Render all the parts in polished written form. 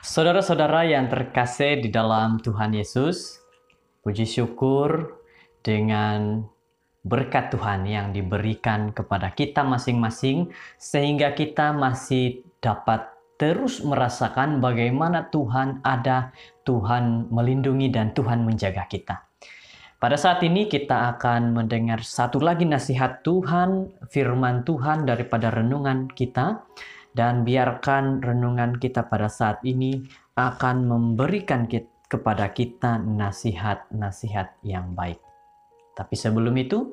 Saudara-saudara yang terkasih di dalam Tuhan Yesus, puji syukur dengan berkat Tuhan yang diberikan kepada kita masing-masing, sehingga kita masih dapat terus merasakan bagaimana Tuhan ada, Tuhan melindungi, dan Tuhan menjaga kita. Pada saat ini kita akan mendengar satu lagi nasihat Tuhan, firman Tuhan daripada renungan kita. Dan biarkan renungan kita pada saat ini akan memberikan kepada kita nasihat-nasihat yang baik. Tapi sebelum itu,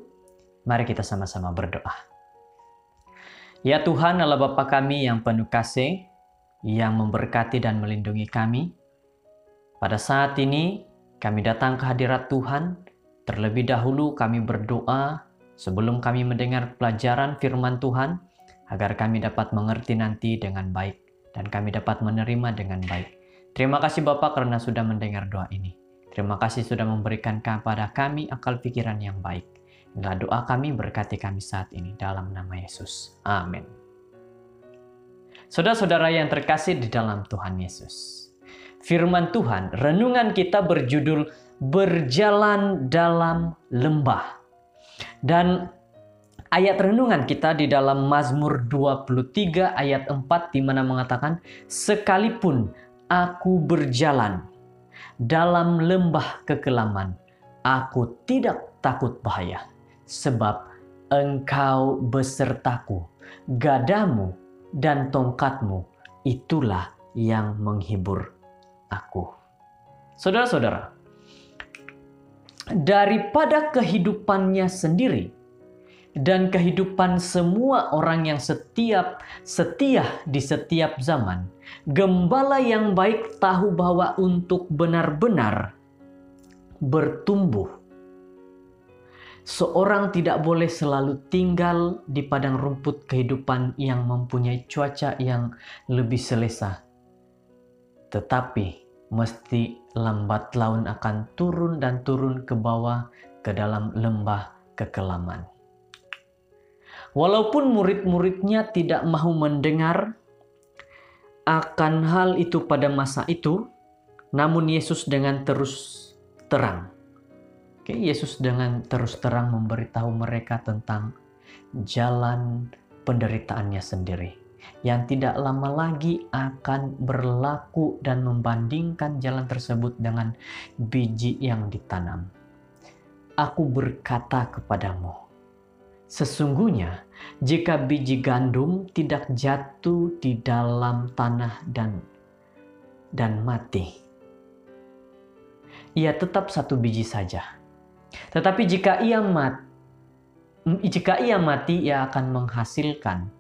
mari kita sama-sama berdoa. Ya Tuhan, Allah Bapa kami yang penuh kasih, yang memberkati dan melindungi kami. Pada saat ini, kami datang ke hadirat Tuhan. Terlebih dahulu kami berdoa sebelum kami mendengar pelajaran firman Tuhan, agar kami dapat mengerti nanti dengan baik dan kami dapat menerima dengan baik. Terima kasih Bapa karena sudah mendengar doa ini. Terima kasih sudah memberikan kepada kami akal pikiran yang baik. Inilah doa kami, berkati kami saat ini dalam nama Yesus. Amin. Saudara-saudara yang terkasih di dalam Tuhan Yesus, firman Tuhan, renungan kita berjudul Berjalan dalam Lembah. Dan ayat renungan kita di dalam Mazmur 23 ayat 4 di mana mengatakan, sekalipun aku berjalan dalam lembah kekelaman, aku tidak takut bahaya, sebab Engkau besertaku, gadamu dan tongkatmu, itulah yang menghibur aku. Saudara-saudara, daripada kehidupannya sendiri dan kehidupan semua orang yang setia di setiap zaman, gembala yang baik tahu bahwa untuk benar-benar bertumbuh, seorang tidak boleh selalu tinggal di padang rumput kehidupan yang mempunyai cuaca yang lebih selesa, tetapi mesti lambat laun akan turun dan turun ke bawah ke dalam lembah kekelaman. Walaupun murid-muridnya tidak mau mendengar akan hal itu pada masa itu, namun Yesus dengan terus terang. Yesus dengan terus terang memberitahu mereka tentang jalan penderitaannya sendiri, yang tidak lama lagi akan berlaku dan membandingkan jalan tersebut dengan biji yang ditanam. Aku berkata kepadamu, sesungguhnya jika biji gandum tidak jatuh di dalam tanah dan mati, ia tetap satu biji saja. Tetapi jika ia mati, ia akan menghasilkan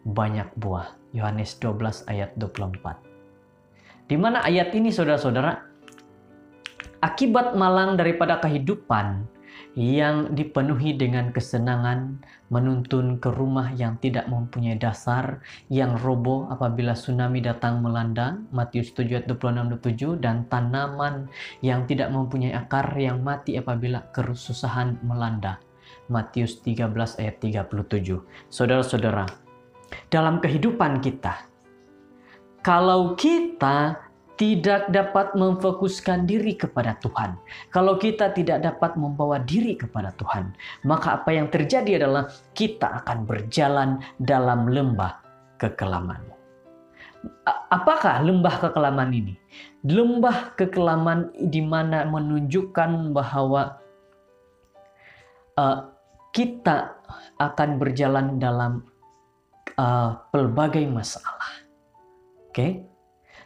banyak buah. Yohanes 12 ayat 24. Di mana ayat ini, saudara-saudara, akibat malang daripada kehidupan yang dipenuhi dengan kesenangan, menuntun ke rumah yang tidak mempunyai dasar, yang roboh apabila tsunami datang melanda, Matius 7 ayat 26-27, dan tanaman yang tidak mempunyai akar, yang mati apabila kesusahan melanda, Matius 13 ayat 37. Saudara-saudara, dalam kehidupan kita, kalau kita tidak dapat memfokuskan diri kepada Tuhan, kalau kita tidak dapat membawa diri kepada Tuhan, maka apa yang terjadi adalah kita akan berjalan dalam lembah kekelaman. Apakah lembah kekelaman ini? Lembah kekelaman di mana menunjukkan bahwa kita akan berjalan dalam pelbagai masalah.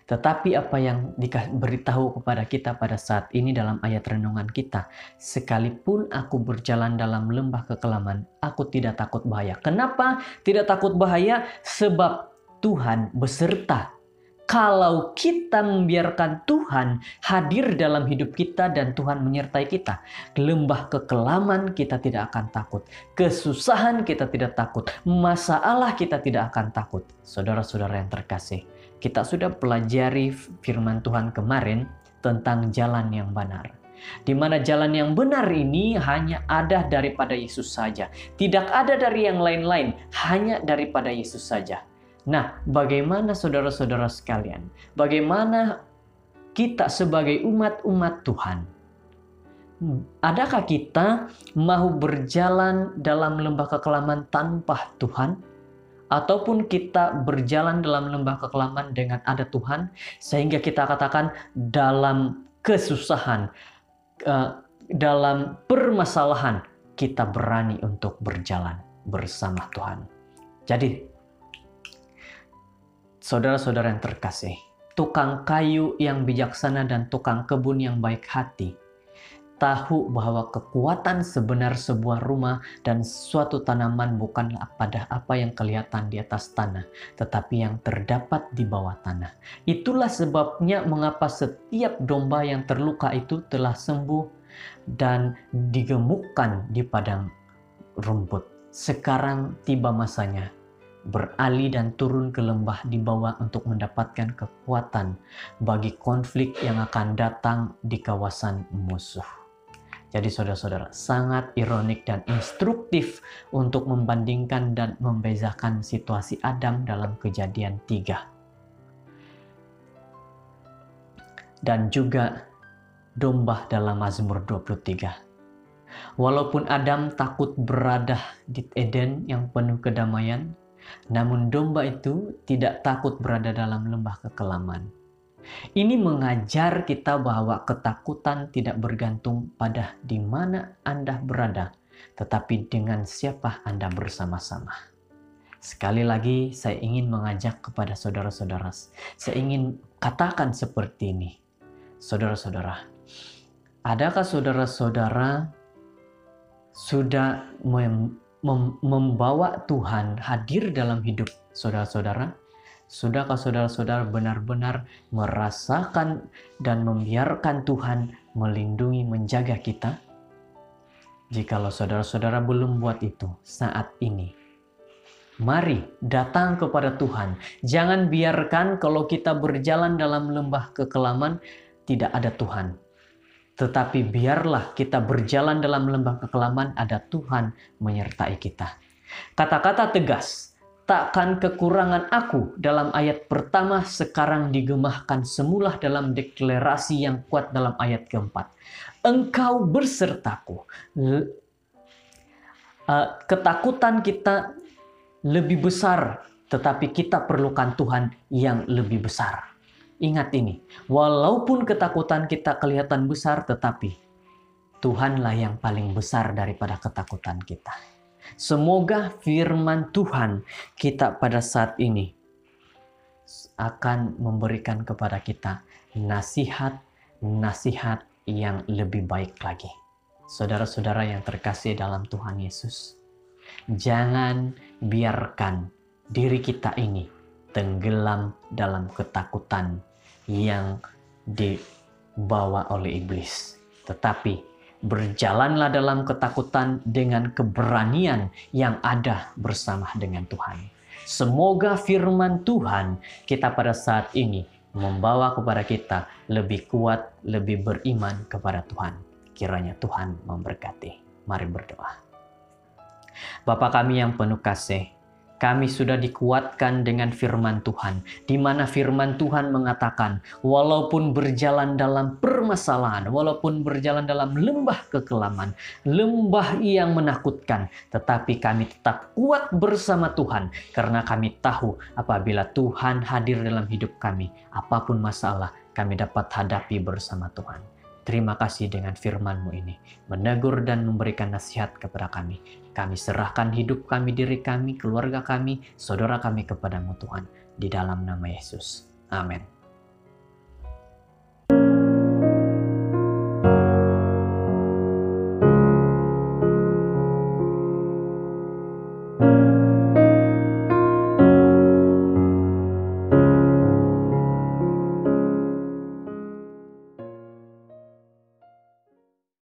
Tetapi apa yang diberitahu kepada kita pada saat ini dalam ayat renungan kita, sekalipun aku berjalan dalam lembah kekelaman, aku tidak takut bahaya. Kenapa tidak takut bahaya? Sebab Tuhan beserta. Kalau kita membiarkan Tuhan hadir dalam hidup kita dan Tuhan menyertai kita, lembah kekelaman kita tidak akan takut, kesusahan kita tidak takut, masalah kita tidak akan takut. Saudara-saudara yang terkasih, kita sudah pelajari firman Tuhan kemarin tentang jalan yang benar. Di mana jalan yang benar ini hanya ada daripada Yesus saja. Tidak ada dari yang lain-lain, hanya daripada Yesus saja. Nah, bagaimana saudara-saudara sekalian? Bagaimana kita sebagai umat-umat Tuhan? Adakah kita mau berjalan dalam lembah kekelaman tanpa Tuhan? Ataupun kita berjalan dalam lembah kekelaman dengan ada Tuhan, sehingga kita katakan dalam kesusahan, dalam permasalahan, kita berani untuk berjalan bersama Tuhan. Jadi, saudara-saudara yang terkasih, tukang kayu yang bijaksana dan tukang kebun yang baik hati tahu bahwa kekuatan sebenar sebuah rumah dan suatu tanaman bukanlah pada apa yang kelihatan di atas tanah, tetapi yang terdapat di bawah tanah. Itulah sebabnya mengapa setiap domba yang terluka itu telah sembuh dan digemukkan di padang rumput. Sekarang tiba masanya beralih dan turun ke lembah di bawah untuk mendapatkan kekuatan bagi konflik yang akan datang di kawasan musuh. Jadi saudara-saudara, sangat ironik dan instruktif untuk membandingkan dan membezakan situasi Adam dalam Kejadian 3. Dan juga domba dalam Mazmur 23. Walaupun Adam takut berada di Eden yang penuh kedamaian, namun domba itu tidak takut berada dalam lembah kekelaman. Ini mengajar kita bahwa ketakutan tidak bergantung pada di mana Anda berada, tetapi dengan siapa Anda bersama-sama. Sekali lagi saya ingin mengajak kepada saudara-saudara, saya ingin katakan seperti ini. Saudara-saudara, adakah saudara-saudara sudah membawa Tuhan hadir dalam hidup saudara-saudara? Sudahkah saudara-saudara benar-benar merasakan dan membiarkan Tuhan melindungi, menjaga kita? Jikalau saudara-saudara belum buat itu saat ini, mari datang kepada Tuhan. Jangan biarkan kalau kita berjalan dalam lembah kekelaman tidak ada Tuhan. Tetapi biarlah kita berjalan dalam lembah kekelaman, ada Tuhan menyertai kita. Kata-kata tegas, takkan kekurangan aku dalam ayat pertama sekarang digemahkan semula dalam deklarasi yang kuat dalam ayat keempat. Engkau bersertaku. Ketakutan kita lebih besar, tetapi kita perlukan Tuhan yang lebih besar. Ingat ini, walaupun ketakutan kita kelihatan besar, tetapi Tuhanlah yang paling besar daripada ketakutan kita. Semoga firman Tuhan kita pada saat ini akan memberikan kepada kita nasihat-nasihat yang lebih baik lagi. Saudara-saudara yang terkasih dalam Tuhan Yesus, jangan biarkan diri kita ini tenggelam dalam ketakutan yang dibawa oleh iblis. Tetapi berjalanlah dalam ketakutan dengan keberanian yang ada bersama dengan Tuhan. Semoga firman Tuhan kita pada saat ini membawa kepada kita lebih kuat, lebih beriman kepada Tuhan. Kiranya Tuhan memberkati. Mari berdoa. Bapa kami yang penuh kasih, kami sudah dikuatkan dengan firman Tuhan, di mana firman Tuhan mengatakan, walaupun berjalan dalam permasalahan, walaupun berjalan dalam lembah kekelaman, lembah yang menakutkan, tetapi kami tetap kuat bersama Tuhan, karena kami tahu apabila Tuhan hadir dalam hidup kami, apapun masalah kami dapat hadapi bersama Tuhan. Terima kasih dengan firman-Mu ini, menegur dan memberikan nasihat kepada kami. Kami serahkan hidup kami, diri kami, keluarga kami, saudara kami kepada-Mu Tuhan. Di dalam nama Yesus. Amin.